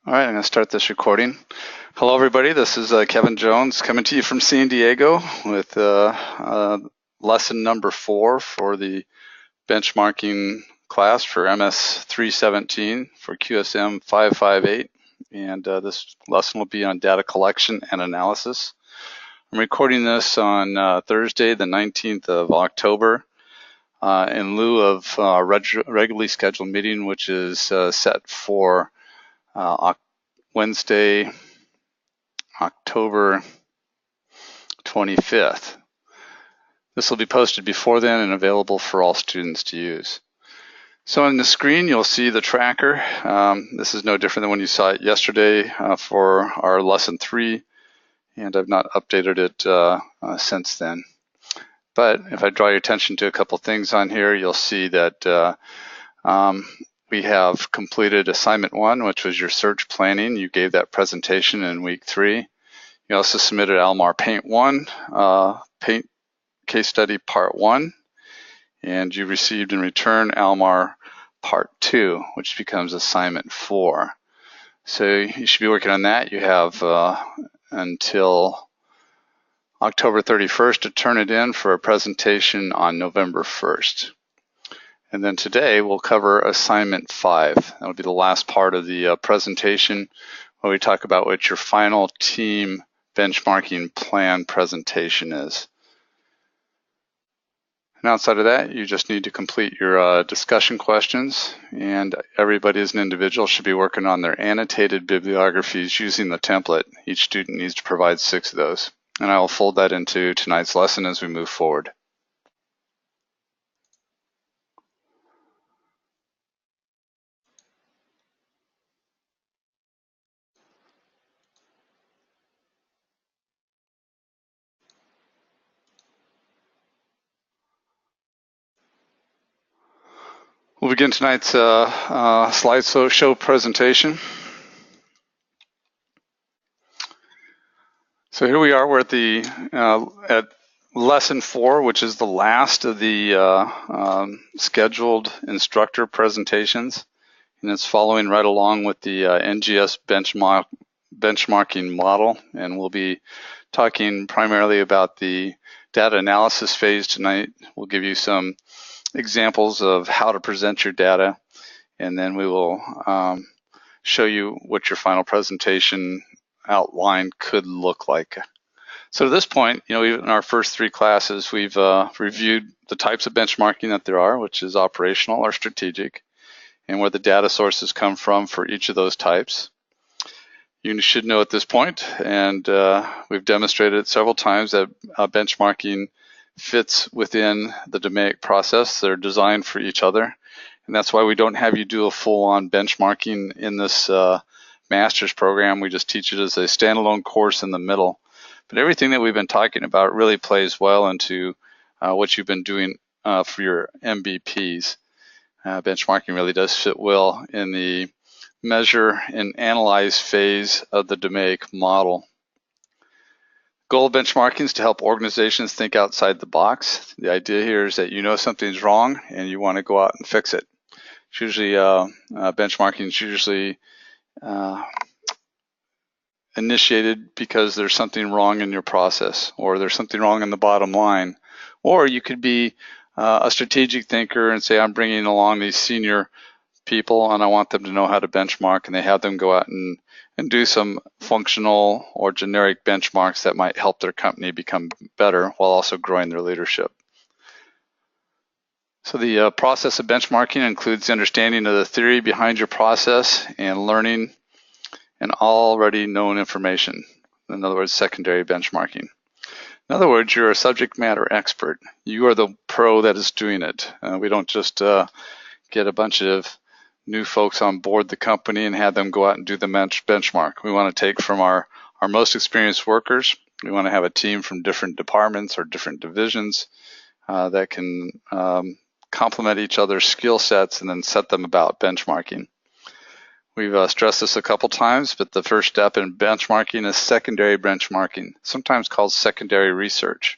All right, I'm going to start this recording. Hello, everybody. This is Kevin Jones coming to you from San Diego with lesson number 4 for the benchmarking class for MS317 for QSM 558. And this lesson will be on data collection and analysis. I'm recording this on Thursday, the 19th of October, in lieu of our regularly scheduled meeting, which is set for Wednesday, October 25th. This will be posted before then and available for all students to use. So on the screen, you'll see the tracker. This is no different than when you saw it yesterday for our lesson 3, and I've not updated it since then. But if I draw your attention to a couple things on here, you'll see that we have completed assignment 1, which was your search planning. You gave that presentation in week 3. You also submitted Almar Paint 1, Paint Case Study Part 1, and you received in return Almar Part 2, which becomes assignment 4. So you should be working on that. You have until October 31st to turn it in for a presentation on November 1st. And then today we'll cover assignment 5. That'll be the last part of the presentation where we talk about what your final team benchmarking plan presentation is. And outside of that, you just need to complete your discussion questions, and everybody as an individual should be working on their annotated bibliographies using the template. Each student needs to provide 6 of those. And I will fold that into tonight's lesson as we move forward. We'll begin tonight's slideshow presentation. So here we are. We're at lesson 4, which is the last of the scheduled instructor presentations, and it's following right along with the NGS benchmarking model. And we'll be talking primarily about the data analysis phase tonight. We'll give you some examples of how to present your data, and then we will show you what your final presentation outline could look like. So to this point, in our first 3 classes, we've reviewed the types of benchmarking that there are, which is operational or strategic, and where the data sources come from for each of those types. You should know at this point, and we've demonstrated it several times, that benchmarking fits within the DMAIC process. They're designed for each other, and that's why we don't have you do a full-on benchmarking in this master's program. We just teach it as a standalone course in the middle. But everything that we've been talking about really plays well into what you've been doing for your MBPs. Benchmarking really does fit well in the measure and analyze phase of the DMAIC model. Goal of benchmarking is to help organizations think outside the box. The idea here is that you know something's wrong and you want to go out and fix it. It's usually benchmarking is usually initiated because there's something wrong in your process, or there's something wrong in the bottom line. Or you could be a strategic thinker and say, I'm bringing along these senior people and I want them to know how to benchmark, and they have them go out and do some functional or generic benchmarks that might help their company become better while also growing their leadership. So the process of benchmarking includes the understanding of the theory behind your process and learning and already known information. In other words, secondary benchmarking. In other words, you're a subject matter expert. You are the pro that is doing it. We don't just get a bunch of new folks on board the company and have them go out and do the benchmark. We want to take from our most experienced workers. We want to have a team from different departments or different divisions that can complement each other's skill sets and then set them about benchmarking. We've stressed this a couple times, but the first step in benchmarking is secondary benchmarking, sometimes called secondary research.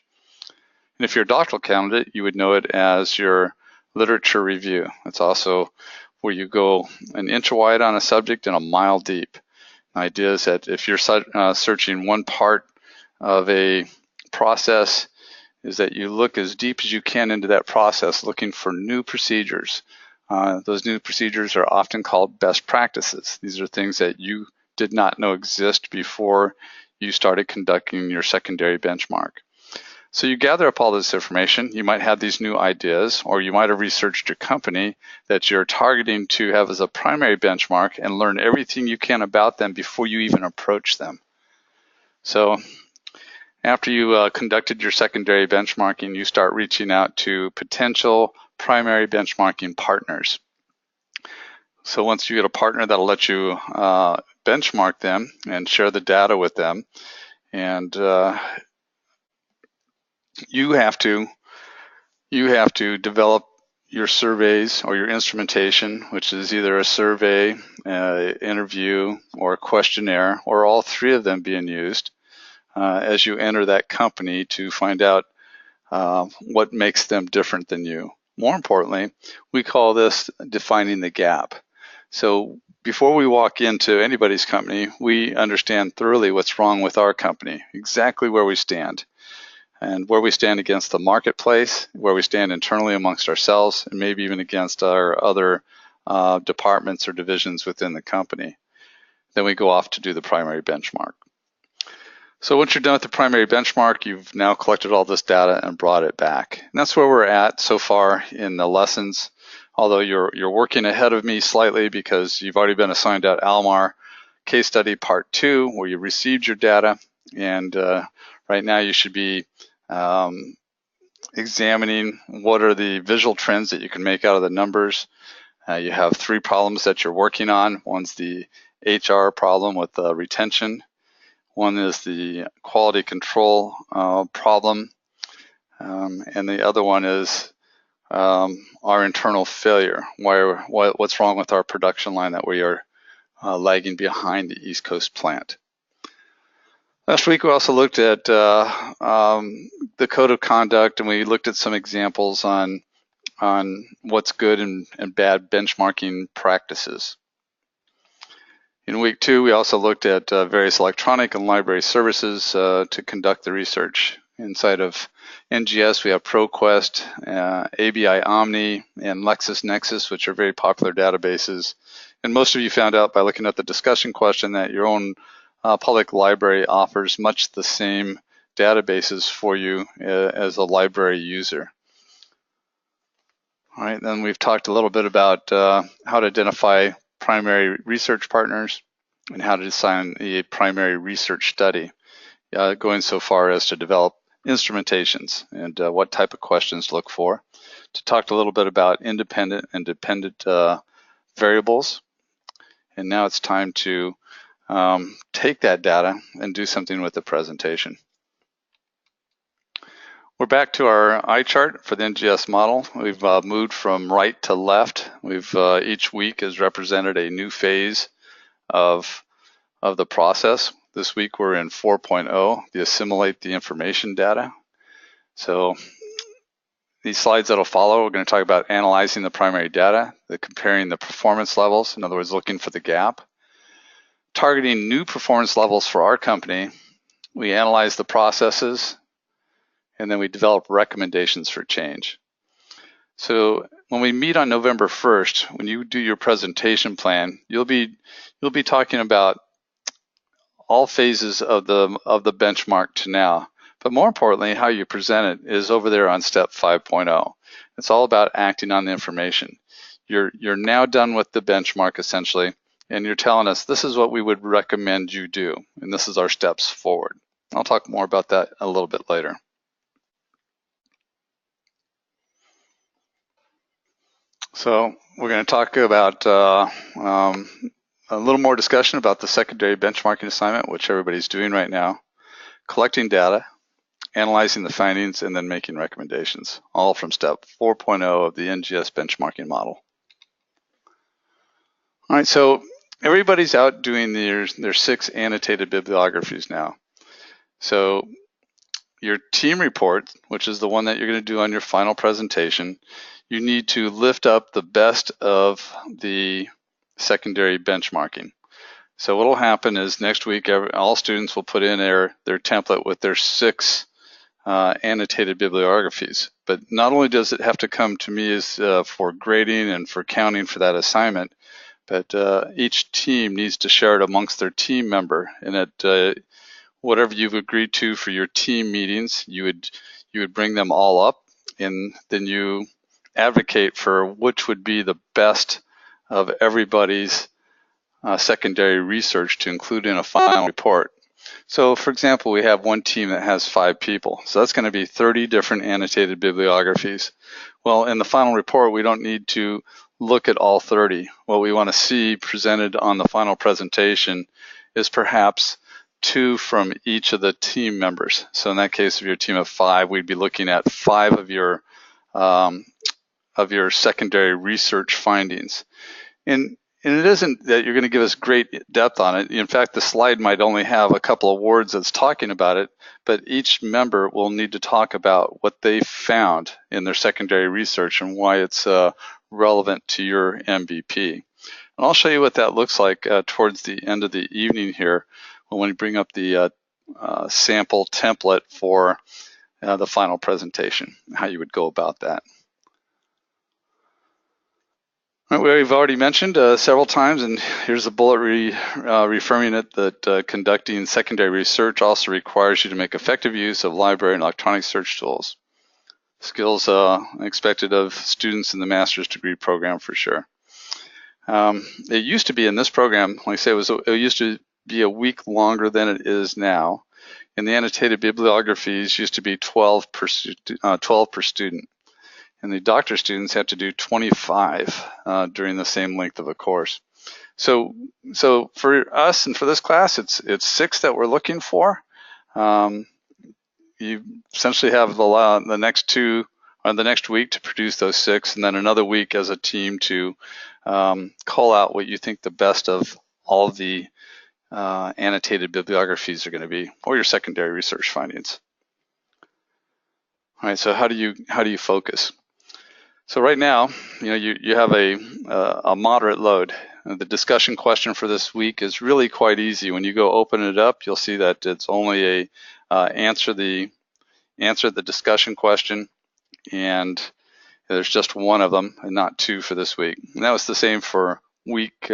And if you're a doctoral candidate, you would know it as your literature review. It's also where you go an inch wide on a subject and a mile deep. idea is that if you're searching one part of a process, is that you look as deep as you can into that process, looking for new procedures. Those new procedures are often called best practices. These are things that you did not know exist before you started conducting your secondary benchmark. So you gather up all this information. You might have these new ideas, or you might have researched your company that you're targeting to have as a primary benchmark and learn everything you can about them before you even approach them. So after you conducted your secondary benchmarking, you start reaching out to potential primary benchmarking partners. So once you get a partner that'll let you benchmark them and share the data with them, and you have to develop your surveys or your instrumentation, which is either a survey, interview, or a questionnaire, or all three of them being used as you enter that company to find out what makes them different than you. More importantly, we call this defining the gap. So before we walk into anybody's company, we understand thoroughly what's wrong with our company, exactly where we stand, and where we stand against the marketplace, where we stand internally amongst ourselves, and maybe even against our other departments or divisions within the company. Then we go off to do the primary benchmark. So once you're done with the primary benchmark, you've now collected all this data and brought it back. And that's where we're at so far in the lessons, although you're working ahead of me slightly because you've already been assigned out Almar case study part 2, where you received your data, and right now you should be examining what are the visual trends that you can make out of the numbers. You have 3 problems that you're working on. One's the HR problem with retention. One is the quality control problem, and the other one is our internal failure. What's wrong with our production line that we are lagging behind the East Coast plant? Last week we also looked at the code of conduct, and we looked at some examples on what's good and bad benchmarking practices. In week 2, we also looked at various electronic and library services to conduct the research. Inside of NGS, we have ProQuest, ABI Omni, and LexisNexis, which are very popular databases. And most of you found out by looking at the discussion question that your own public library offers much the same databases for you as a library user. All right, then we've talked a little bit about how to identify primary research partners and how to design a primary research study, going so far as to develop instrumentations and what type of questions to look for. To talk a little bit about independent and dependent variables. And now it's time to take that data and do something with the presentation. We're back to our eye chart for the NGS model. We've moved from right to left. We've each week has represented a new phase of the process. This week we're in 4.0, the assimilate the information data. So these slides that'll follow, we're going to talk about analyzing the primary data, comparing the performance levels, in other words, looking for the gap, targeting new performance levels for our company. We analyze the processes, and then we develop recommendations for change. So when we meet on November 1st, when you do your presentation plan, you'll be talking about all phases of the benchmark to now. But more importantly, how you present it is over there on step 5.0. It's all about acting on the information. You're now done with the benchmark essentially, and you're telling us this is what we would recommend you do, and this is our steps forward. I'll talk more about that a little bit later. So we're going to talk about a little more discussion about the secondary benchmarking assignment, which everybody's doing right now, collecting data, analyzing the findings, and then making recommendations, all from step 4.0 of the NGS benchmarking model. All right, so everybody's out doing their 6 annotated bibliographies now. So your team report, which is the one that you're going to do on your final presentation, you need to lift up the best of the secondary benchmarking. So what will happen is next week, all students will put in their template with their 6 annotated bibliographies. But not only does it have to come to me as for grading and for counting for that assignment, but each team needs to share it amongst their team member. And at whatever you've agreed to for your team meetings, you would bring them all up, and then you advocate for which would be the best of everybody's secondary research to include in a final report. So for example, we have one team that has 5 people. So that's going to be 30 different annotated bibliographies. Well, in the final report, we don't need to look at all 30. What we want to see presented on the final presentation is perhaps 2 from each of the team members. So in that case, if you're a team of 5, we'd be looking at 5 of your secondary research findings. And it isn't that you're going to give us great depth on it. In fact, the slide might only have a couple of words that's talking about it, but each member will need to talk about what they found in their secondary research and why it's relevant to your MVP. And I'll show you what that looks like towards the end of the evening here when we bring up the sample template for the final presentation, how you would go about that. We've already mentioned several times, and here's a bullet reaffirming it, that conducting secondary research also requires you to make effective use of library and electronic search tools. Skills expected of students in the master's degree program for sure. It used to be in this program, like I say, it used to be a week longer than it is now. And the annotated bibliographies used to be 12 per student. And the doctor students had to do 25 during the same length of a course. So for us and for this class, it's 6 that we're looking for. You essentially have the next 2 or the next week to produce those 6, and then another week as a team to call out what you think the best of all of the annotated bibliographies are going to be, or your secondary research findings. All right, so how do you focus? So right now, you have a moderate load. The discussion question for this week is really quite easy. When you go open it up, you'll see that it's only a answer the discussion question, and there's just one of them and not 2 for this week. And that was the same for week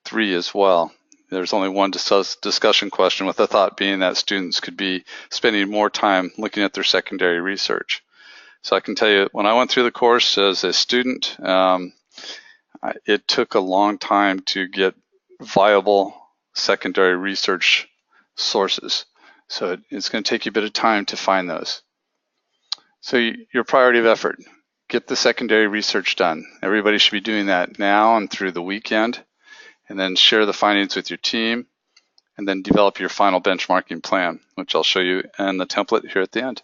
3 as well. There's only one discussion question, with the thought being that students could be spending more time looking at their secondary research. So I can tell you, when I went through the course as a student, it took a long time to get viable secondary research sources. So it's going to take you a bit of time to find those. So your priority of effort, get the secondary research done. Everybody should be doing that now and through the weekend, and then share the findings with your team, and then develop your final benchmarking plan, which I'll show you in the template here at the end.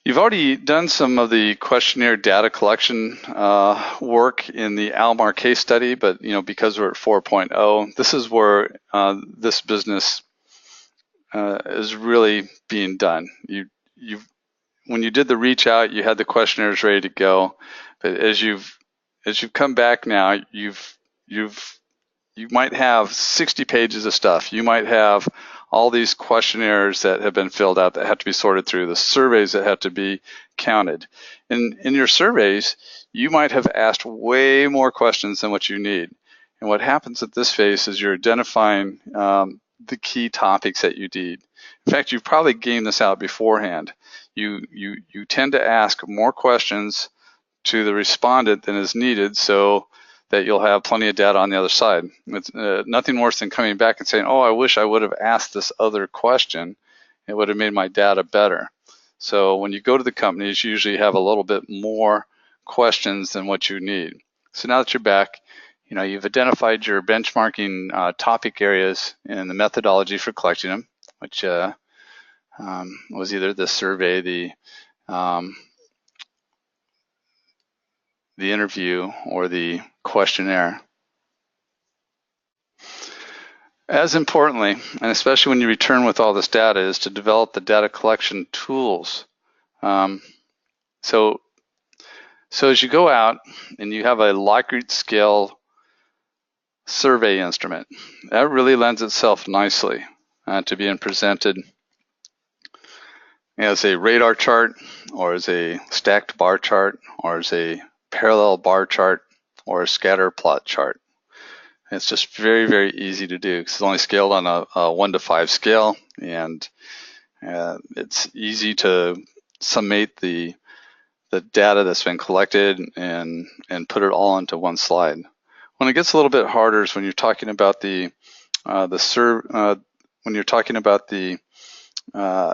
You've already done some of the questionnaire data collection work in the Almar case study, but because we're at 4.0, this is where this business is really being done. When you did the reach out, you had the questionnaires ready to go, but as you've come back now, you might have 60 pages of stuff. You might have all these questionnaires that have been filled out that have to be sorted through, the surveys that have to be counted. In your surveys, you might have asked way more questions than what you need. And what happens at this phase is you're identifying the key topics that you need. In fact, you've probably gamed this out beforehand. You tend to ask more questions to the respondent than is needed, so that you'll have plenty of data on the other side. It's nothing worse than coming back and saying, oh, I wish I would have asked this other question. It would have made my data better. So when you go to the companies, you usually have a little bit more questions than what you need. So now that you're back, you've identified your benchmarking topic areas and the methodology for collecting them, which was either the survey, the interview, or the questionnaire. As importantly, and especially when you return with all this data, is to develop the data collection tools. So So as you go out and you have a Likert scale survey instrument, that really lends itself nicely to being presented as a radar chart, or as a stacked bar chart, or as a parallel bar chart, or a scatter plot chart. It's just very, very easy to do because it's only scaled on a 1 to 5 scale, and it's easy to summate the data that's been collected and put it all into one slide. When it gets a little bit harder is when you're talking about the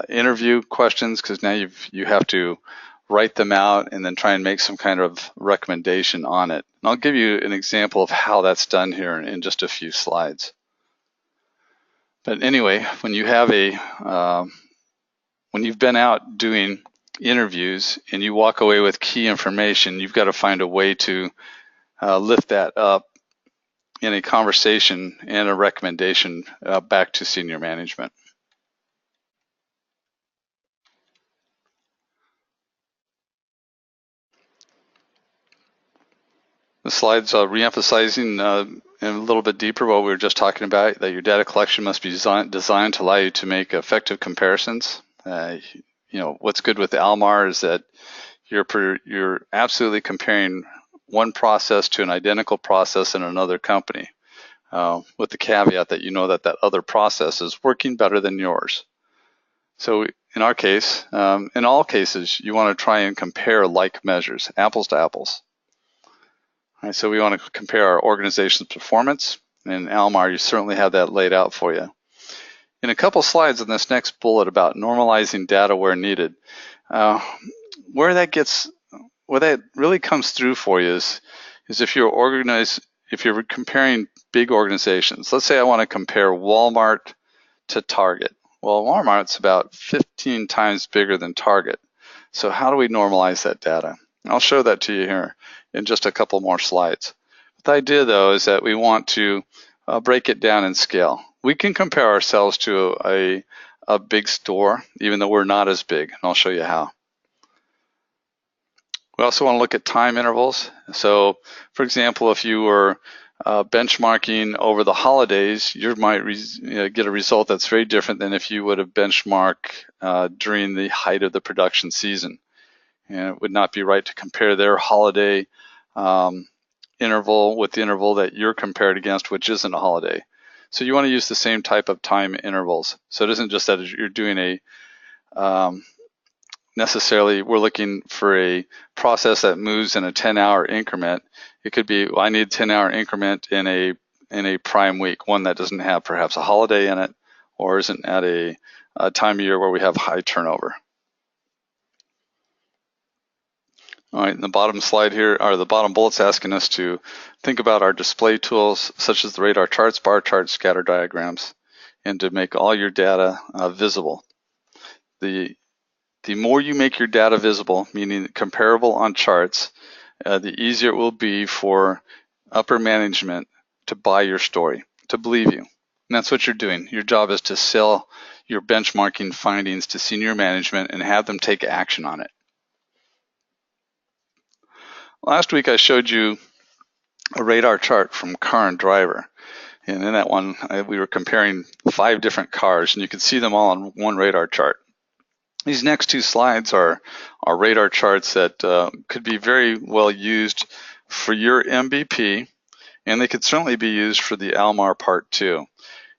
interview questions, because now you have to write them out and then try and make some kind of recommendation on it. And I'll give you an example of how that's done here in just a few slides. But anyway, when you have when you've been out doing interviews and you walk away with key information, you've got to find a way to lift that up in a conversation and a recommendation back to senior management. The slide's re-emphasizing a little bit deeper what we were just talking about, that your data collection must be designed to allow you to make effective comparisons. What's good with Almar is that you're absolutely comparing one process to an identical process in another company, with the caveat that you know that other process is working better than yours. So in our case, in all cases, you want to try and compare like measures, apples to apples. All right, so we want to compare our organization's performance, and in Almar, you certainly have that laid out for you. In a couple slides in this next bullet about normalizing data where needed, where that really comes through for you is if you're comparing big organizations. Let's say I want to compare Walmart to Target. Well, Walmart's about 15 times bigger than Target. So how do we normalize that data? I'll show that to you here in just a couple more slides. The idea, though, is that we want to break it down in scale. We can compare ourselves to a big store, even though we're not as big, and I'll show you how. We also want to look at time intervals. So, for example, if you were benchmarking over the holidays, you might get a result that's very different than if you would have benchmarked during the height of the production season. And it would not be right to compare their holiday interval with the interval that you're compared against, which isn't a holiday. So you want to use the same type of time intervals. So it isn't just that you're doing necessarily we're looking for a process that moves in a 10-hour increment. It could be, well, I need a 10-hour increment in a prime week, one that doesn't have perhaps a holiday in it or isn't at a time of year where we have high turnover. All right, in the bottom slide here, or the bottom bullet's asking us to think about our display tools, such as the radar charts, bar charts, scatter diagrams, and to make all your data visible. The more you make your data visible, meaning comparable on charts, the easier it will be for upper management to buy your story, to believe you. And that's what you're doing. Your job is to sell your benchmarking findings to senior management and have them take action on it. Last week I showed you a radar chart from Car and Driver, and in that one we were comparing 5 different cars, and you can see them all on one radar chart. These next 2 slides are radar charts that could be very well used for your MVP, and they could certainly be used for the Almar Part 2.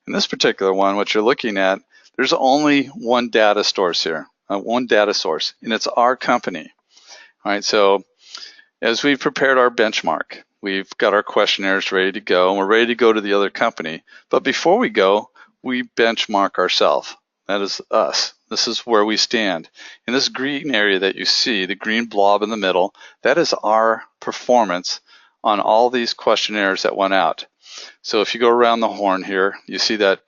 In this particular one, what you're looking at, there's only one data source here, and it's our company. All right, so as we've prepared our benchmark, we've got our questionnaires ready to go, and we're ready to go to the other company. But before we go, we benchmark ourselves. That is us. This is where we stand. In this green area that you see, the green blob in the middle, that is our performance on all these questionnaires that went out. So if you go around the horn here, you see that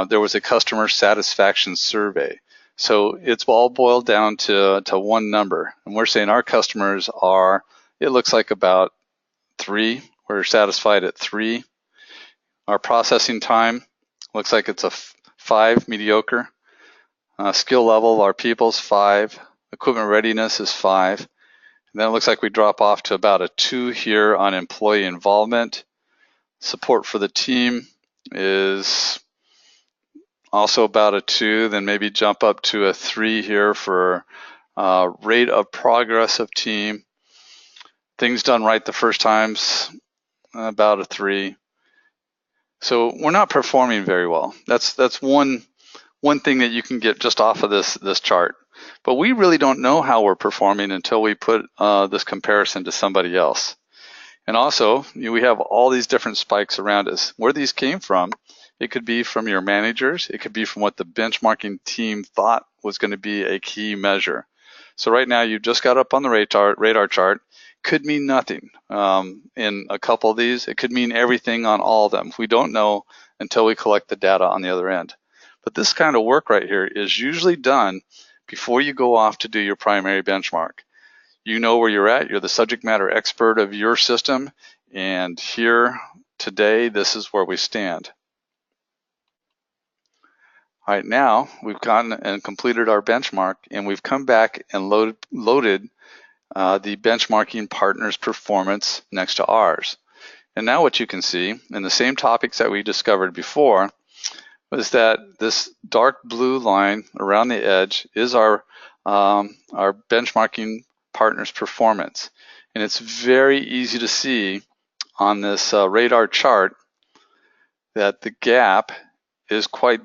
there was a customer satisfaction survey. So it's all boiled down to one number. And we're saying our customers are, it looks like about 3. We're satisfied at 3. Our processing time looks like it's a 5, mediocre. Skill level of our people's 5. Equipment readiness is 5. And then it looks like we drop off to about a 2 here on employee involvement. Support for the team is also about a 2, then maybe jump up to a 3 here for rate of progress of team. Things done right the first times, about a 3. So we're not performing very well. That's one thing that you can get just off of this chart. But we really don't know how we're performing until we put this comparison to somebody else. And also, we have all these different spikes around us. Where these came from, it could be from your managers. It could be from what the benchmarking team thought was going to be a key measure. So right now, you just got up on the radar chart. Could mean nothing in a couple of these. It could mean everything on all of them. We don't know until we collect the data on the other end. But this kind of work right here is usually done before you go off to do your primary benchmark. You know where you're at. You're the subject matter expert of your system. And here today, this is where we stand. All right, now we've gone and completed our benchmark, and we've come back and loaded the benchmarking partner's performance next to ours. And now what you can see in the same topics that we discovered before was that this dark blue line around the edge is our benchmarking partner's performance. And it's very easy to see on this radar chart that the gap is quite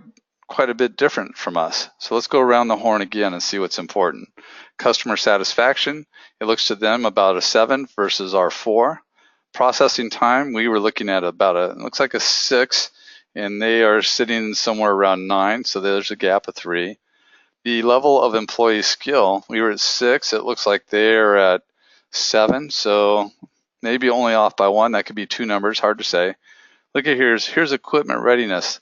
a bit different from us. So let's go around the horn again and see what's important. Customer satisfaction, it looks to them about a 7 versus our 4. Processing time, we were looking at about it looks like a 6, and they are sitting somewhere around 9, so there's a gap of 3. The level of employee skill, we were at 6, it looks like they're at 7, so maybe only off by 1. That could be 2 numbers, hard to say. Look at here's equipment readiness.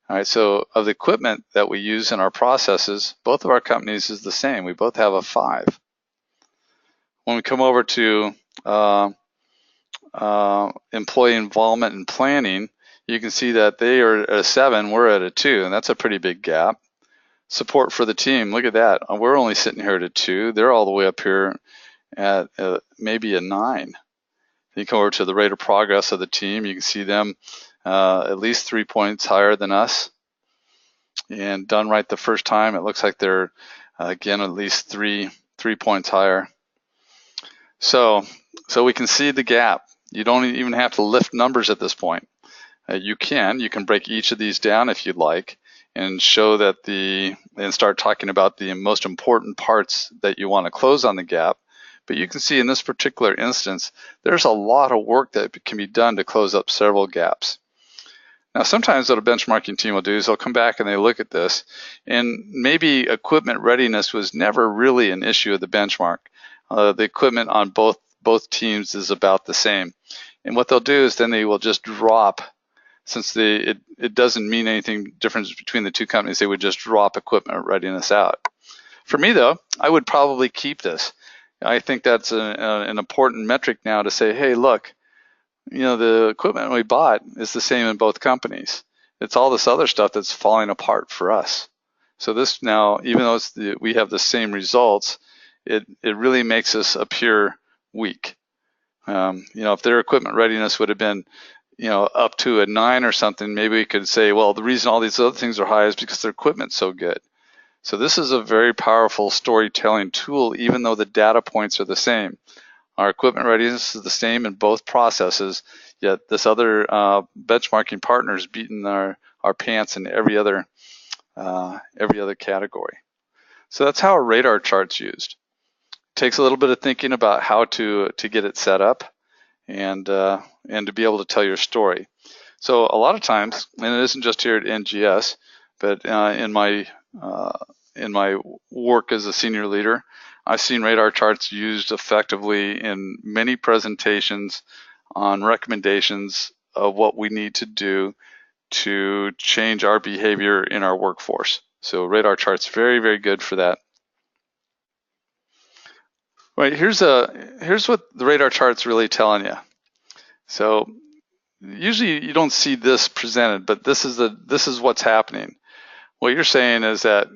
All right, so of the equipment that we use in our processes, both of our companies is the same. We both have a 5. When we come over to employee involvement and planning, you can see that they are at a 7, we're at a 2, and that's a pretty big gap. Support for the team, look at that. We're only sitting here at a 2. They're all the way up here at maybe a 9. You come over to the rate of progress of the team, you can see them at least 3 points higher than us. And done right the first time, it looks like they're, again, at least three points higher. So we can see the gap. You don't even have to lift numbers at this point. You can break each of these down if you'd like and show that and start talking about the most important parts that you want to close on the gap. But you can see in this particular instance, there's a lot of work that can be done to close up several gaps. Now, sometimes what a benchmarking team will do is they'll come back and they look at this, and maybe equipment readiness was never really an issue of the benchmark. The equipment on both teams is about the same. And what they'll do is then they will just drop, since it doesn't mean anything different between the two companies, they would just drop equipment readiness out. For me, though, I would probably keep this. I think that's an important metric now to say, hey, look, the equipment we bought is the same in both companies. It's all this other stuff that's falling apart for us. So this now, even though we have the same results, it really makes us appear weak. If their equipment readiness would have been, up to a 9 or something, maybe we could say, well, the reason all these other things are high is because their equipment's so good. So this is a very powerful storytelling tool, even though the data points are the same. Our equipment readiness is the same in both processes, yet this other benchmarking partner is beating our pants in every other category. So that's how a radar chart's used. It takes a little bit of thinking about how to get it set up and to be able to tell your story. So a lot of times, and it isn't just here at NGS, but in my work as a senior leader, I've seen radar charts used effectively in many presentations on recommendations of what we need to do to change our behavior in our workforce. So radar charts, very, very good for that. Right, here's what the radar chart's really telling you. So usually you don't see this presented, but this is what's happening. What you're saying is that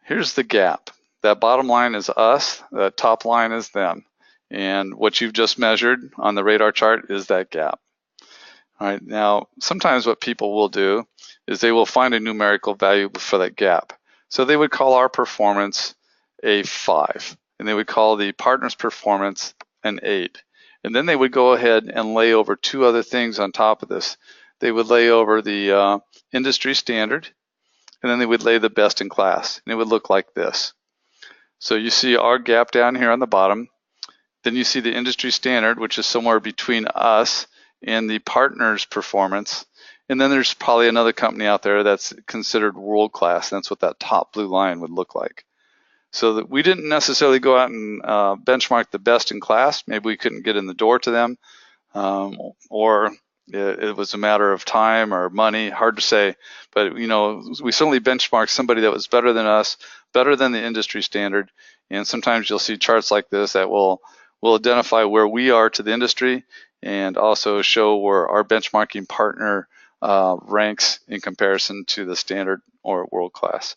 here's the gap. That bottom line is us, that top line is them. And what you've just measured on the radar chart is that gap. All right, now sometimes what people will do is they will find a numerical value for that gap. So they would call our performance a 5, and they would call the partner's performance an 8. And then they would go ahead and lay over two other things on top of this. They would lay over the industry standard, and then they would lay the best in class, and it would look like this. So you see our gap down here on the bottom. Then you see the industry standard, which is somewhere between us and the partner's performance. And then there's probably another company out there that's considered world-class. That's what that top blue line would look like. So that we didn't necessarily go out and benchmark the best in class. Maybe we couldn't get in the door to them, or it was a matter of time or money, hard to say. But we certainly benchmarked somebody that was better than us, better than the industry standard. And sometimes you'll see charts like this that will identify where we are to the industry and also show where our benchmarking partner ranks in comparison to the standard or world class.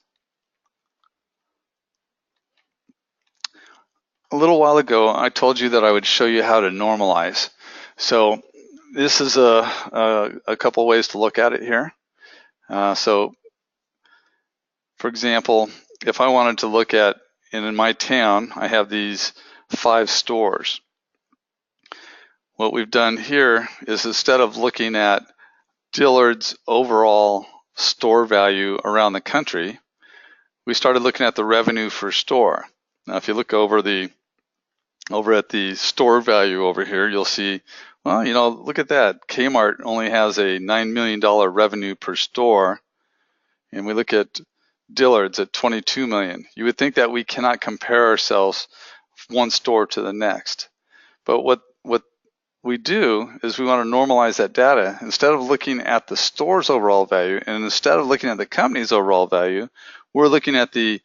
A little while ago, I told you that I would show you how to normalize. So this is a couple ways to look at it here. So for example, if I wanted to look at, and in my town, I have these 5 stores. What we've done here is instead of looking at Dillard's overall store value around the country, we started looking at the revenue per store. Now, if you look over at the store value over here, you'll see, well, look at that. Kmart only has a $9 million revenue per store, and we look at Dillard's at 22 million. You would think that we cannot compare ourselves one store to the next. But what we do is we want to normalize that data. Instead of looking at the store's overall value, and instead of looking at the company's overall value, we're looking at the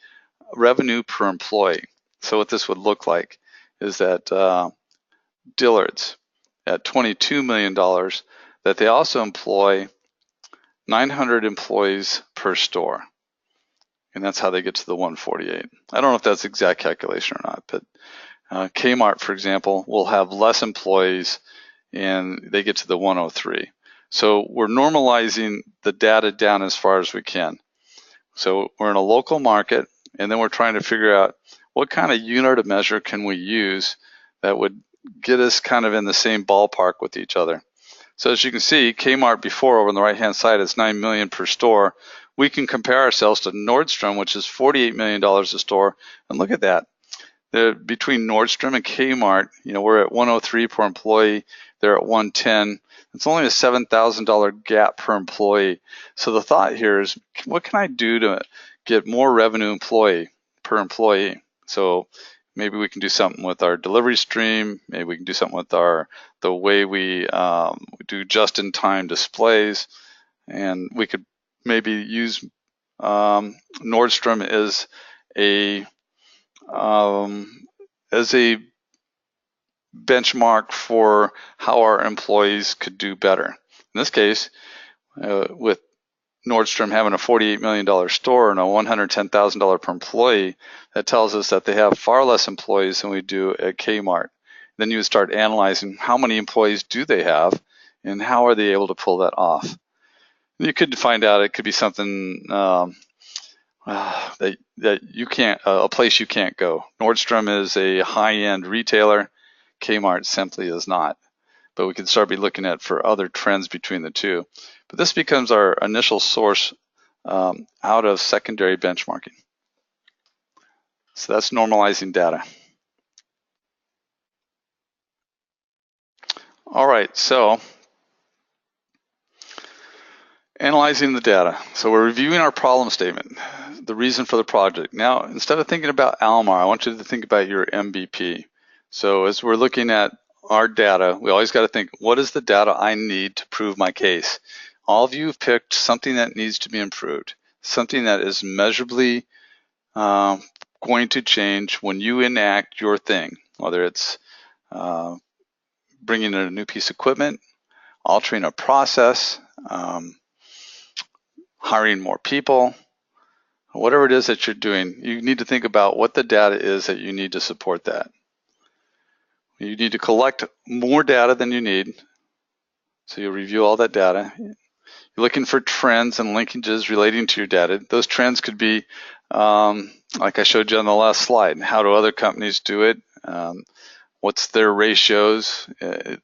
revenue per employee. So what this would look like is that Dillard's at $22 million, that they also employ 900 employees per store. And that's how they get to the 148. I don't know if that's the exact calculation or not, but Kmart, for example, will have less employees and they get to the 103. So we're normalizing the data down as far as we can. So we're in a local market, and then we're trying to figure out what kind of unit of measure can we use that would get us kind of in the same ballpark with each other. So as you can see, Kmart before over on the right-hand side is 9 million per store. We can compare ourselves to Nordstrom, which is $48 million a store, and look at that. Between Nordstrom and Kmart, we're at 103 per employee. They're at 110. It's only a $7,000 gap per employee. So the thought here is, what can I do to get more revenue per employee? So maybe we can do something with our delivery stream. Maybe we can do something with the way we do just-in-time displays, and we could maybe use Nordstrom as a benchmark for how our employees could do better. In this case, with Nordstrom having a $48 million store and a $110,000 per employee, that tells us that they have far less employees than we do at Kmart. Then you would start analyzing how many employees do they have and how are they able to pull that off. You could find out it could be something that you can't, a place you can't go. Nordstrom is a high-end retailer. Kmart simply is not. But we can start be looking at for other trends between the two. But this becomes our initial source out of secondary benchmarking. So that's normalizing data. All right, so analyzing the data. So we're reviewing our problem statement, the reason for the project. Now, instead of thinking about Almar, I want you to think about your MVP. So as we're looking at our data, we always got to think, what is the data I need to prove my case? All of you have picked something that needs to be improved, something that is measurably going to change when you enact your thing, whether it's bringing in a new piece of equipment, altering a process, hiring more people, whatever it is that you're doing. You need to think about what the data is that you need to support that. You need to collect more data than you need. So you'll review all that data. You're looking for trends and linkages relating to your data. Those trends could be, like I showed you on the last slide, how do other companies do it? What's their ratios?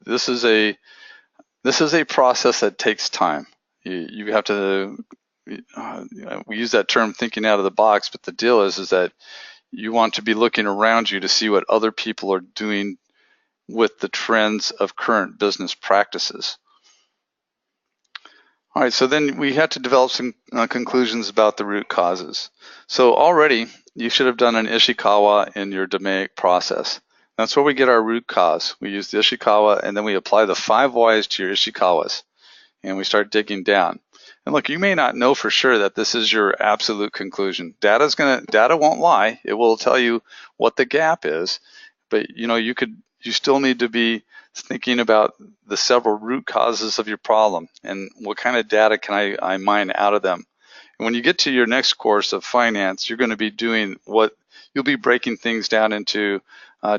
This is a process that takes time. You have to, we use that term thinking out of the box, but the deal is that you want to be looking around you to see what other people are doing with the trends of current business practices. All right, so then we had to develop some conclusions about the root causes. So already you should have done an Ishikawa in your DMAIC process. That's where we get our root cause. We use the Ishikawa and then we apply the 5 whys to your Ishikawas and we start digging down. And look, you may not know for sure that this is your absolute conclusion. Data won't lie. It will tell you what the gap is, but you still need to be thinking about the several root causes of your problem and what kind of data can I mine out of them. And when you get to your next course of finance, you're going to be doing you'll be breaking things down into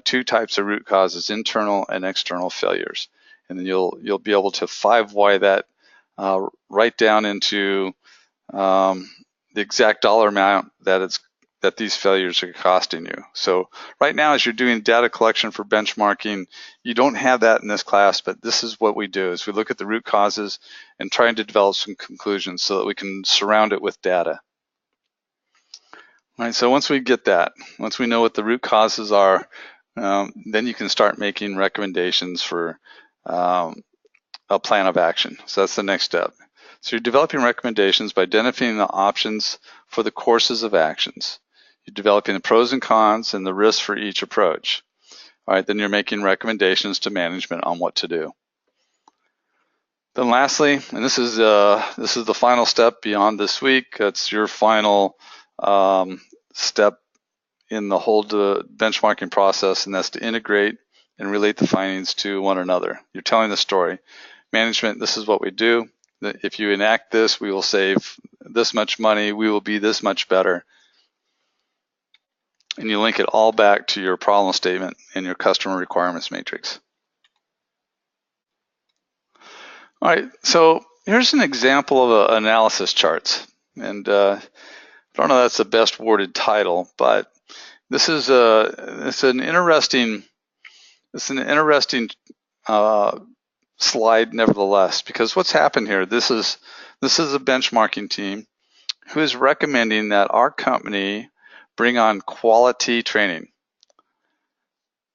2 types of root causes, internal and external failures. And then you'll be able to 5 why that right down into the exact dollar amount that these failures are costing you. So right now, as you're doing data collection for benchmarking, you don't have that in this class, but this is what we do, is we look at the root causes and trying to develop some conclusions so that we can surround it with data. All right, so once we know what the root causes are, then you can start making recommendations for a plan of action. So that's the next step. So you're developing recommendations by identifying the options for the courses of actions. You're developing the pros and cons and the risks for each approach. All right, then you're making recommendations to management on what to do. Then lastly, and this is the final step beyond this week, that's your final step in the whole benchmarking process, and that's to integrate and relate the findings to one another. You're telling the story. Management, this is what we do. If you enact this, we will save this much money, we will be this much better. And you link it all back to your problem statement and your customer requirements matrix. All right, so here's an example of analysis charts. And I don't know if that's the best worded title, but this is it's an interesting slide nevertheless, because what's happened here, this is a benchmarking team who is recommending that our company bring on quality training.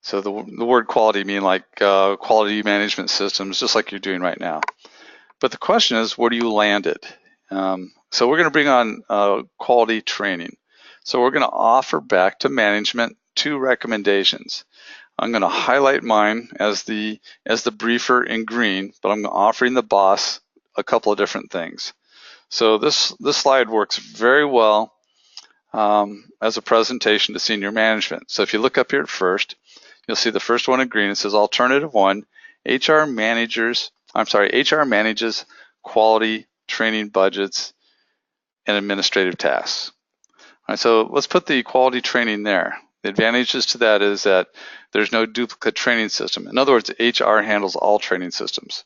So the word quality mean like quality management systems, just like you're doing right now. But the question is, where do you land it? So we're going to bring on quality training. So we're going to offer back to management 2 recommendations. I'm going to highlight mine as the briefer in green, but I'm offering the boss a couple of different things. So this slide works very well as a presentation to senior management. So if you look up here at first, you'll see the first one in green. It says alternative 1, HR manages quality training budgets and administrative tasks. All right, so let's put the quality training there. The advantages to that is that there's no duplicate training system. In other words, HR handles all training systems.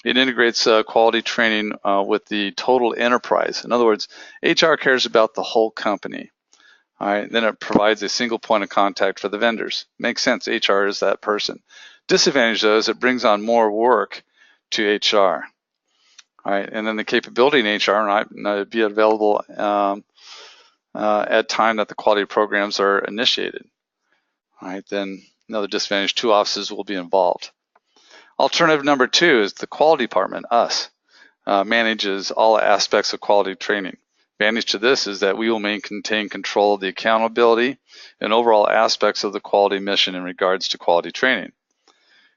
It integrates quality training with the total enterprise. In other words, HR cares about the whole company. All right, then it provides a single point of contact for the vendors. Makes sense, HR is that person. Disadvantage though is it brings on more work to HR. All right, and then the capability in HR not be available at time that the quality programs are initiated. All right, then another disadvantage, 2 offices will be involved. Alternative number 2 is the quality department, us, manages all aspects of quality training. Advantage to this is that we will maintain control of the accountability and overall aspects of the quality mission in regards to quality training.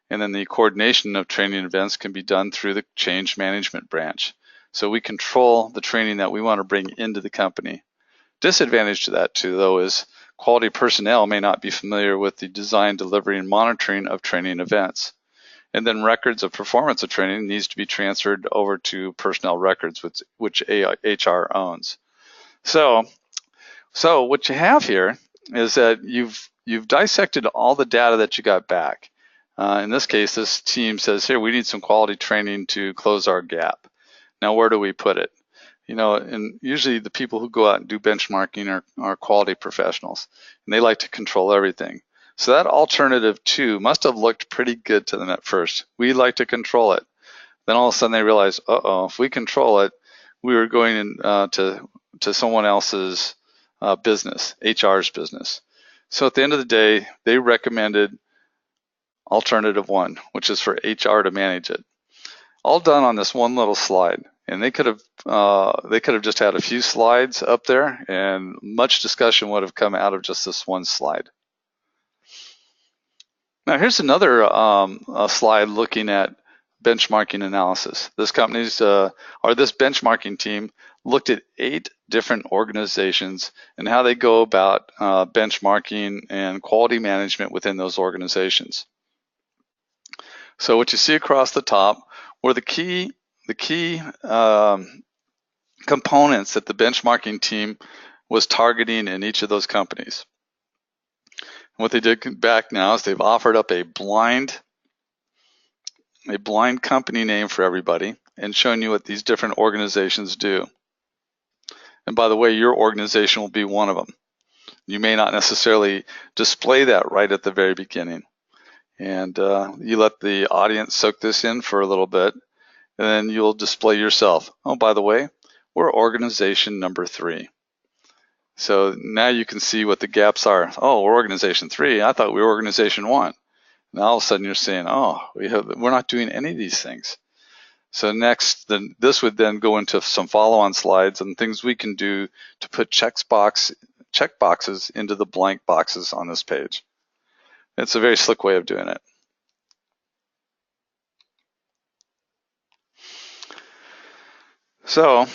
And then the coordination of training events can be done through the change management branch. So we control the training that we want to bring into the company. Disadvantage to that too, though, is quality personnel may not be familiar with the design, delivery, and monitoring of training events. And then records of performance of training needs to be transferred over to personnel records, which HR owns. So what you have here is that you've dissected all the data that you got back. In this case, this team says, here, we need some quality training to close our gap. Now, where do we put it? And usually the people who go out and do benchmarking are quality professionals, and they like to control everything. So that alternative 2 must have looked pretty good to them at first. We like to control it. Then all of a sudden they realize, if we control it, we were going to someone else's business, HR's business. So at the end of the day, they recommended alternative 1, which is for HR to manage it. All done on this one little slide. And they could have just had a few slides up there, and much discussion would have come out of just this one slide. Now here's another slide looking at benchmarking analysis. This benchmarking team looked at 8 different organizations and how they go about benchmarking and quality management within those organizations. So what you see across the top were the key components that the benchmarking team was targeting in each of those companies. And what they did back now is they've offered up a blind company name for everybody and shown you what these different organizations do. And by the way, your organization will be one of them. You may not necessarily display that right at the very beginning. And you let the audience soak this in for a little bit, and then you'll display yourself. Oh, by the way, we're organization number 3. So now you can see what the gaps are. Oh, we're organization 3. I thought we were organization 1. Now all of a sudden you're saying, oh, we're not doing any of these things. So next, this would then go into some follow-on slides and things we can do to put check boxes into the blank boxes on this page. It's a very slick way of doing it. So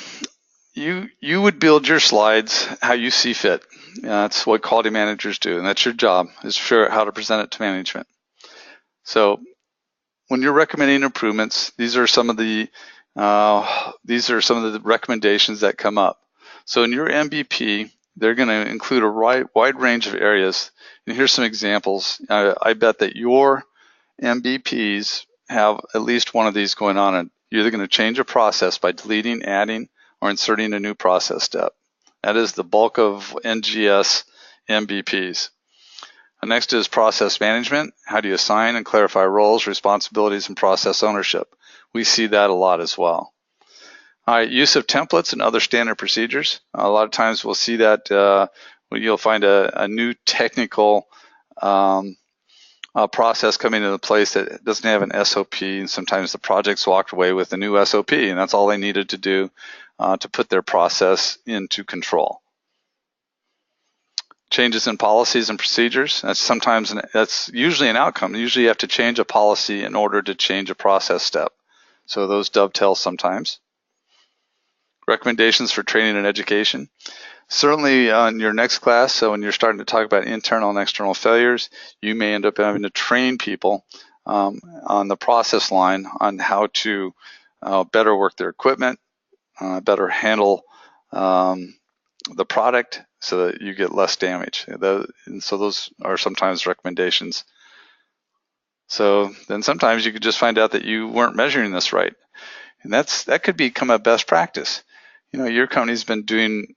you would build your slides how you see fit. That's what quality managers do, and that's your job, is figure out how to present it to management. So when you're recommending improvements, these are some of the recommendations that come up. So in your MVP, they're going to include a wide range of areas. And here's some examples. I bet that your MVPs have at least one of these going on. And you're either going to change a process by deleting, adding, or inserting a new process step. That is the bulk of NGS MVPs. Next is process management. How do you assign and clarify roles, responsibilities, and process ownership? We see that a lot as well. All right, use of templates and other standard procedures. A lot of times we'll see that you'll find a new technical process coming into place that doesn't have an SOP, and sometimes the project's walked away with a new SOP, and that's all they needed to do to put their process into control. Changes in policies and procedures. That's usually an outcome. Usually you have to change a policy in order to change a process step. So those dovetail sometimes. Recommendations for training and education. Certainly on your next class, so when you're starting to talk about internal and external failures, you may end up having to train people on the process line on how to better work their equipment, better handle the product so that you get less damage. And so those are sometimes recommendations. So then sometimes you could just find out that you weren't measuring this right. And that could become a best practice. Your company's been doing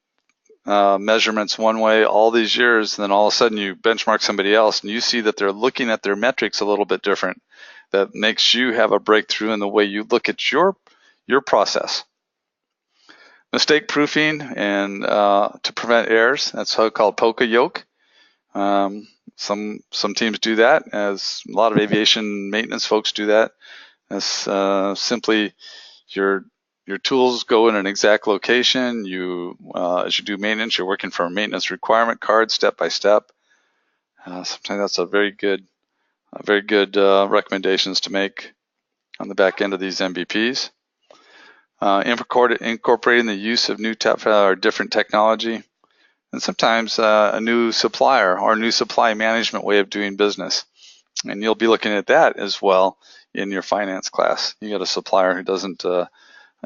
measurements one way all these years, and then all of a sudden you benchmark somebody else and you see that they're looking at their metrics a little bit different. That makes you have a breakthrough in the way you look at your process. Mistake proofing and to prevent errors, that's called poka yoke. Some teams do that, as a lot of aviation maintenance folks do that. That's simply your tools go in an exact location. As you do maintenance, you're working from a maintenance requirement card step by step. Sometimes that's a very good recommendations to make on the back end of these MVPs. Incorporating the use of new or different technology, and sometimes a new supplier or a new supply management way of doing business. And you'll be looking at that as well in your finance class. You got a supplier who doesn't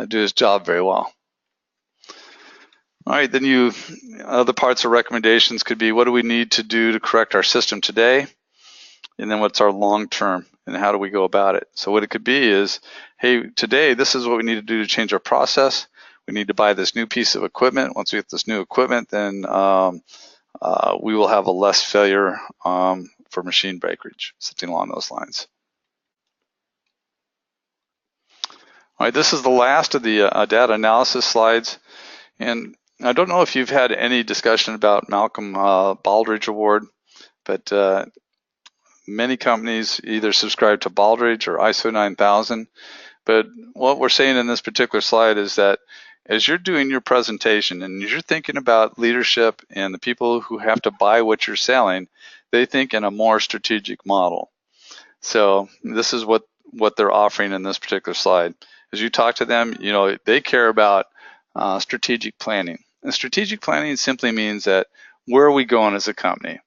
do his job very well. All right, then other parts of recommendations could be, what do we need to do to correct our system today? And then what's our long term? and how do we go about it. So what it could be is, hey, today this is what we need to do to change our process. We need to buy this new piece of equipment. Once we get this new equipment, then we will have a less failure for machine breakage, something along those lines. All right, this is the last of the data analysis slides. And I don't know if you've had any discussion about Malcolm Baldrige Award, but many companies either subscribe to Baldrige or ISO 9000. But what we're saying in this particular slide is that as you're doing your presentation and you're thinking about leadership and the people who have to buy what you're selling, they think in a more strategic model. So this is what they're offering in this particular slide. As you talk to them, you know, they care about strategic planning. And strategic planning simply means that where are we going as a company?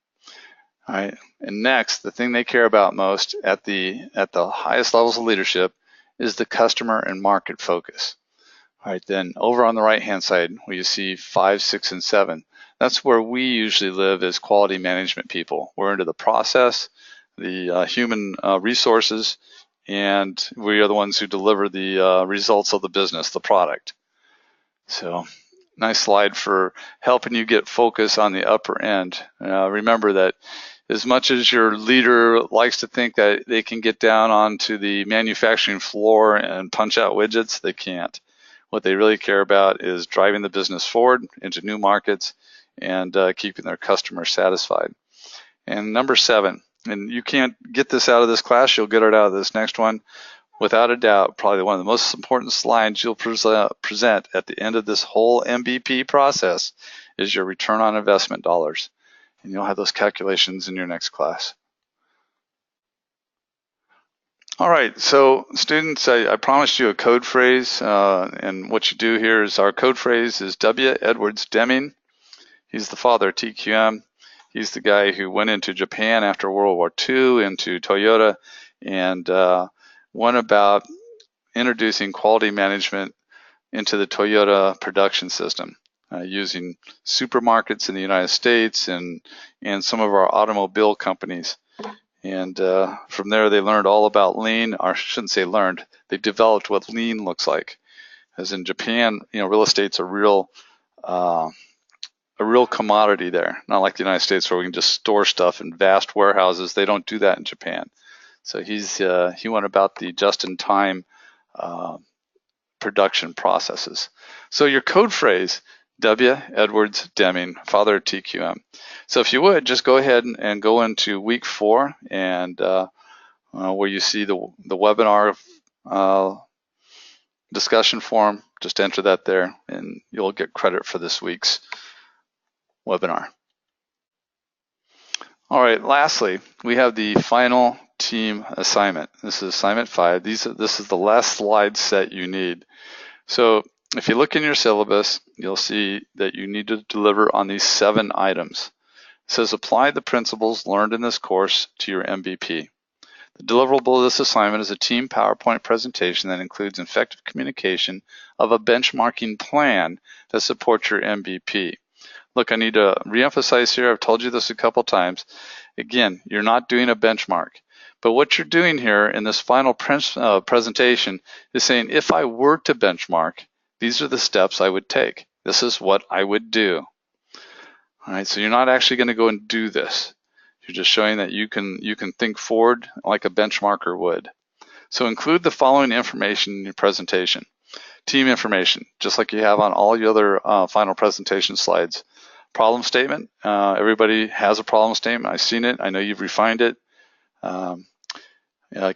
All right. And next, the thing they care about most at the highest levels of leadership is the customer and market focus. All right, then over on the right-hand side, where you see 5, 6, and 7, that's where we usually live as quality management people. We're into the process, the human resources, and we are the ones who deliver the results of the business, the product. So nice slide for helping you get focus on the upper end. Remember that as much as your leader likes to think that they can get down onto the manufacturing floor and punch out widgets, they can't. What they really care about is driving the business forward into new markets and keeping their customers satisfied. And number 7, and you can't get this out of this class, you'll get it out of this next one. Without a doubt, probably one of the most important slides you'll present at the end of this whole MVP process is your return on investment dollars. And you'll have those calculations in your next class. All right, so students, I promised you a code phrase, and what you do here is our code phrase is W. Edwards Deming. He's the father of TQM. He's the guy who went into Japan after World War II, into Toyota, and went about introducing quality management into the Toyota production system, using supermarkets in the United States and some of our automobile companies. And from there, they learned all about lean, or I shouldn't say learned, they developed what lean looks like. As in Japan, you know, real estate's a real commodity there, not like the United States where we can just store stuff in vast warehouses. They don't do that in Japan. So he went about the just-in-time production processes. So your code phrase, W. Edwards Deming, father of TQM. So if you would, just go ahead and go into week 4 and where you see the webinar discussion forum, just enter that there and you'll get credit for this week's webinar. All right, lastly, we have the final team assignment. This is assignment 5. This is the last slide set you need. So if you look in your syllabus, you'll see that you need to deliver on these 7 items. It says apply the principles learned in this course to your MVP. The deliverable of this assignment is a team PowerPoint presentation that includes effective communication of a benchmarking plan that supports your MVP. Look, I need to reemphasize here, I've told you this a couple times. Again, you're not doing a benchmark. But what you're doing here in this final presentation is saying, if I were to benchmark, these are the steps I would take. This is what I would do. All right, so you're not actually going to go and do this. You're just showing that you can think forward like a benchmarker would. So include the following information in your presentation. Team information, just like you have on all your other final presentation slides. Problem statement, everybody has a problem statement. I've seen it, I know you've refined it.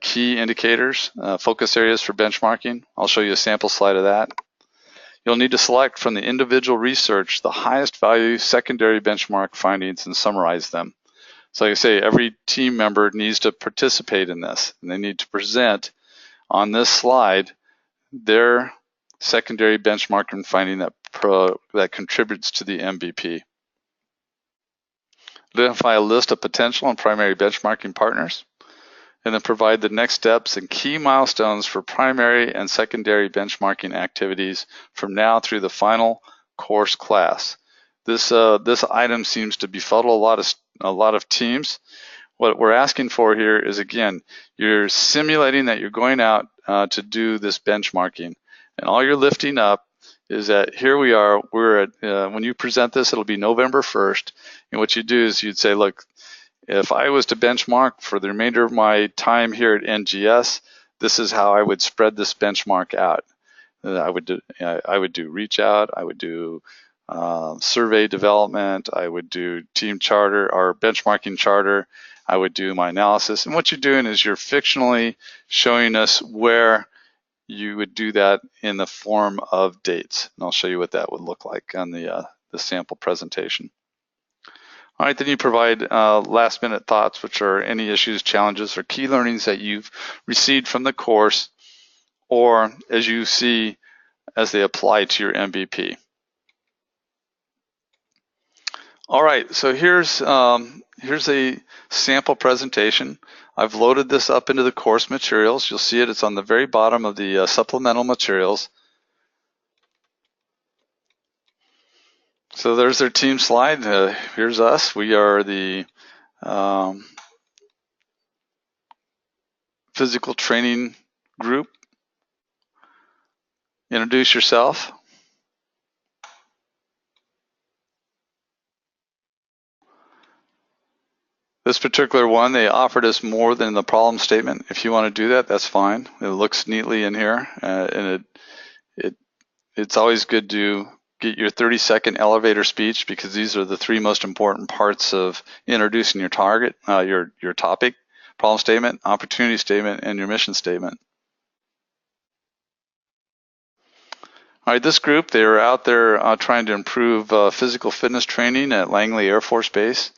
Key indicators, focus areas for benchmarking. I'll show you a sample slide of that. You'll need to select from the individual research the highest value secondary benchmark findings and summarize them. So like I say, every team member needs to participate in this, and they need to present on this slide their secondary benchmarking finding that contributes to the MVP. Identify a list of potential and primary benchmarking partners, and then provide the next steps and key milestones for primary and secondary benchmarking activities from now through the final course class. This item seems to befuddle a lot of teams. what we're asking for here is, again, you're simulating that you're going out to do this benchmarking. And all you're lifting up is that here we are, we're at, when you present this, it'll be November 1st. And what you do is you'd say, look, if I was to benchmark for the remainder of my time here at NGS, this is how I would spread this benchmark out. I would do reach out, I would do survey development, I would do team charter or benchmarking charter, I would do my analysis. And what you're doing is you're fictionally showing us where you would do that in the form of dates. And I'll show you what that would look like on the sample presentation. All right, then you provide last minute thoughts, which are any issues, challenges, or key learnings that you've received from the course, or as you see as they apply to your MVP. All right, so here's a sample presentation. I've loaded this up into the course materials. You'll see it, it's on the very bottom of the supplemental materials. So there's their team slide. Here's us. We are the physical training group. Introduce yourself. This particular one, they offered us more than the problem statement. If you want to do that, that's fine. It looks neatly in here, and it's always good to get your 30-second elevator speech, because these are the three most important parts of introducing your target, your topic: problem statement, opportunity statement, and your mission statement. All right, this group, they were out there trying to improve physical fitness training at Langley Air Force Base.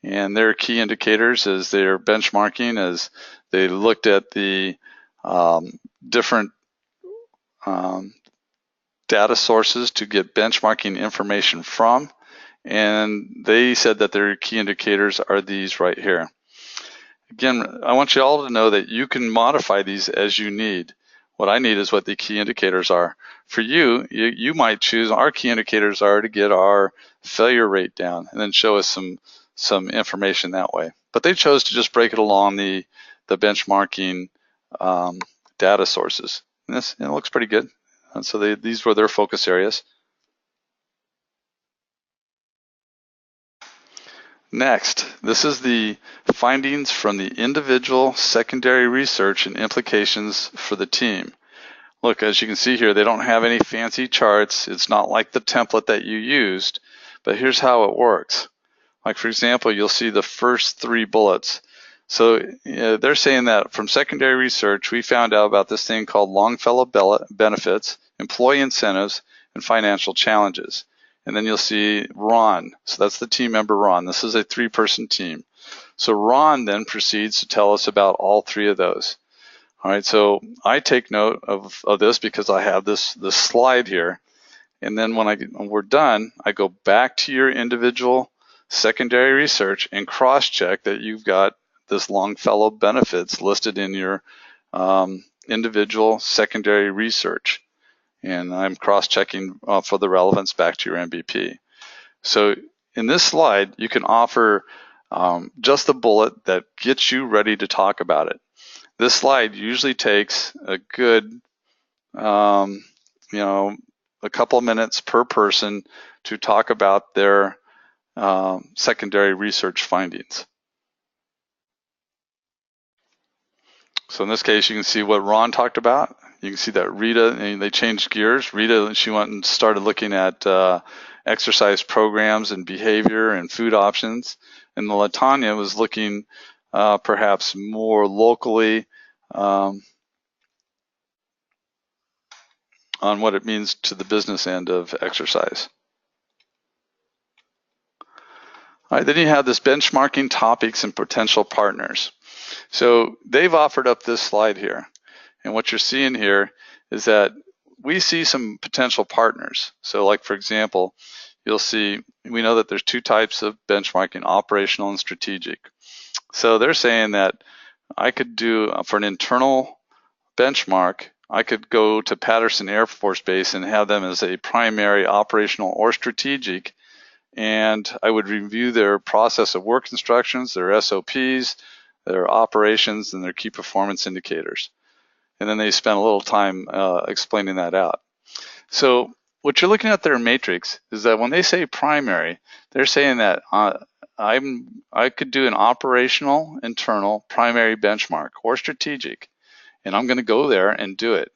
And their key indicators as they're benchmarking, as they looked at the different data sources to get benchmarking information from. And they said that their key indicators are these right here. Again, I want you all to know that you can modify these as you need. What I need is what the key indicators are. For you, you might choose our key indicators are to get our failure rate down, and then show us some information that way. But they chose to just break it along the benchmarking data sources. And it looks pretty good. And so these were their focus areas. Next, this is the findings from the individual secondary research and implications for the team. Look, as you can see here, they don't have any fancy charts. It's not like the template that you used, but here's how it works. Like, for example, you'll see the first three bullets. So they're saying that from secondary research, we found out about this thing called Longfellow benefits, employee incentives, and financial challenges. And then you'll see Ron. So that's the team member Ron. This is a 3-person team. So Ron then proceeds to tell us about all three of those. All right, so I take note of this because I have this slide here. And then when we're done, I go back to your individual secondary research and cross-check that you've got this Longfellow benefits listed in your individual secondary research. And I'm cross-checking for the relevance back to your MVP. So in this slide, you can offer just the bullet that gets you ready to talk about it. This slide usually takes a good, a couple of minutes per person to talk about their secondary research findings. So in this case, you can see what Ron talked about. You can see that Rita, and they changed gears. Rita, she went and started looking at exercise programs and behavior and food options. And LaTanya was looking perhaps more locally on what it means to the business end of exercise. All right, then you have this benchmarking topics and potential partners. So they've offered up this slide here. And what you're seeing here is that we see some potential partners. So like, for example, you'll see, we know that there's two types of benchmarking, operational and strategic. So they're saying that I could do, for an internal benchmark, I could go to Patterson Air Force Base and have them as a primary operational or strategic, and I would review their process of work instructions, their SOPs, their operations, and their key performance indicators. And then they spent a little time explaining that out. So what you're looking at their matrix is that when they say primary, they're saying that I could do an operational, internal, primary benchmark or strategic, and I'm going to go there and do it.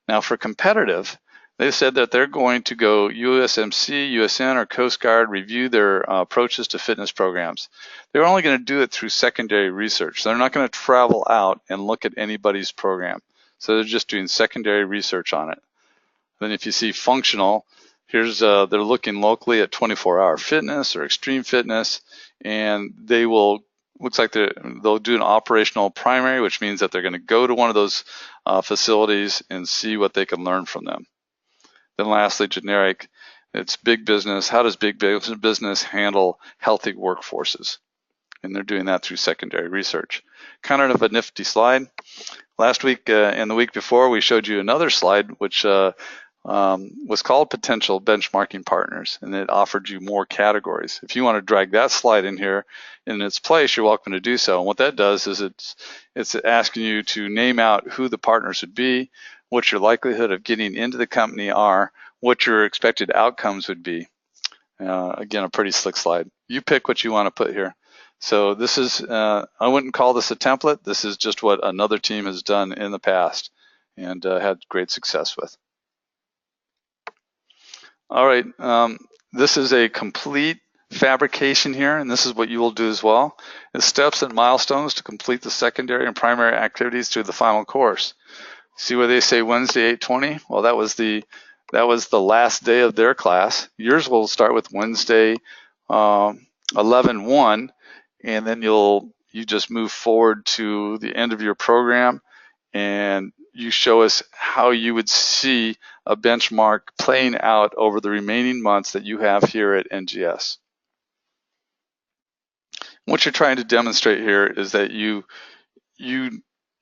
Now for competitive, they said that they're going to go USMC, USN, or Coast Guard, review their approaches to fitness programs. They're only going to do it through secondary research. They're not going to travel out and look at anybody's program. So they're just doing secondary research on it. Then if you see functional, here's they're looking locally at 24-hour fitness or extreme fitness, and they will, looks like they'll do an operational primary, which means that they're going to go to one of those facilities and see what they can learn from them. Then lastly, generic, it's big business. How does big business handle healthy workforces? And they're doing that through secondary research. Kind of a nifty slide. Last week and the week before, we showed you another slide, which was called potential benchmarking partners, and it offered you more categories. If you want to drag that slide in here in its place, you're welcome to do so. And what that does is it's asking you to name out who the partners would be, what your likelihood of getting into the company are, what your expected outcomes would be. Again, a pretty slick slide. You pick what you want to put here. So this is, I wouldn't call this a template. This is just what another team has done in the past and had great success with. All right, this is a complete fabrication here, and this is what you will do as well. It's steps and milestones to complete the secondary and primary activities through the final course. See where they say Wednesday 8:20? Well, that was the last day of their class. Yours will start with Wednesday 11:1, and then you just move forward to the end of your program, and you show us how you would see a benchmark playing out over the remaining months that you have here at NGS. What you're trying to demonstrate here is that you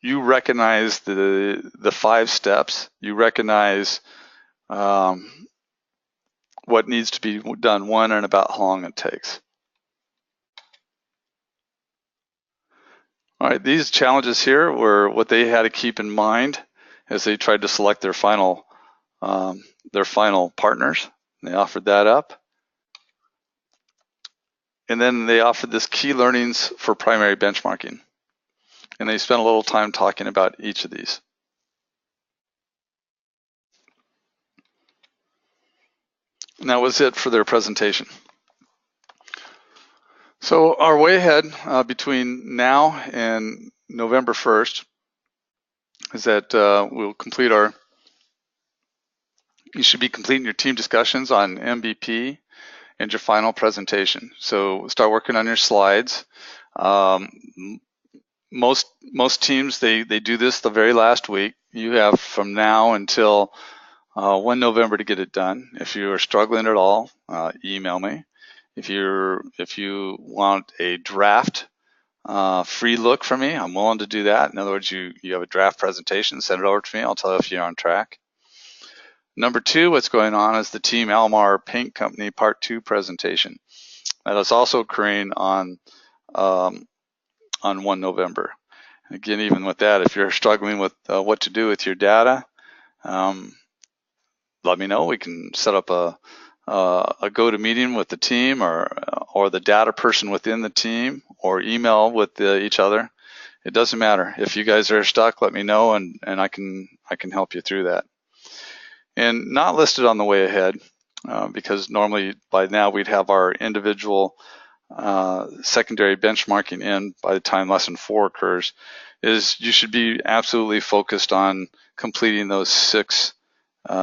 recognize the 5 steps. You recognize what needs to be done when and about how long it takes. All right, these challenges here were what they had to keep in mind as they tried to select their final partners. They offered that up. And then they offered this key learnings for primary benchmarking. And they spent a little time talking about each of these. And that was it for their presentation. So our way ahead between now and November 1st is that you should be completing your team discussions on MVP and your final presentation. So start working on your slides. Most teams, they do this the very last week. You have from now until 1 November to get it done. If you are struggling at all, email me. If you want a draft free look from me, I'm willing to do that. In other words, you have a draft presentation, send it over to me. I'll tell you if you're on track. Number 2, what's going on is the Team Almar Paint Company Part 2 presentation. That is also occurring on 1 November. Again, even with that, if you're struggling with what to do with your data, let me know. We can set up a go-to meeting with the team or the data person within the team, or email with each other. It doesn't matter. If you guys are stuck, let me know, and I can help you through that. And not listed on the way ahead, because normally by now we'd have our individual secondary benchmarking in by the time lesson 4 occurs, is you should be absolutely focused on completing those 6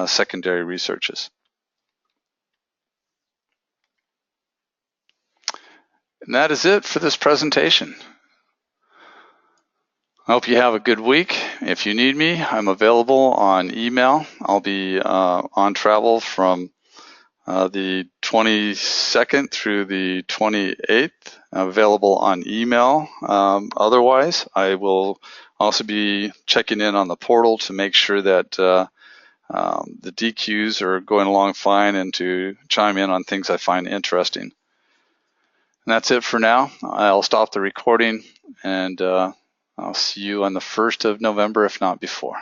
secondary researches. And that is it for this presentation. I hope you have a good week. If you need me, I'm available on email. I'll be on travel from the 22nd through the 28th. I'm available on email. Otherwise, I will also be checking in on the portal to make sure that the DQs are going along fine and to chime in on things I find interesting. And that's it for now. I'll stop the recording, and I'll see you on the 1st of November, if not before.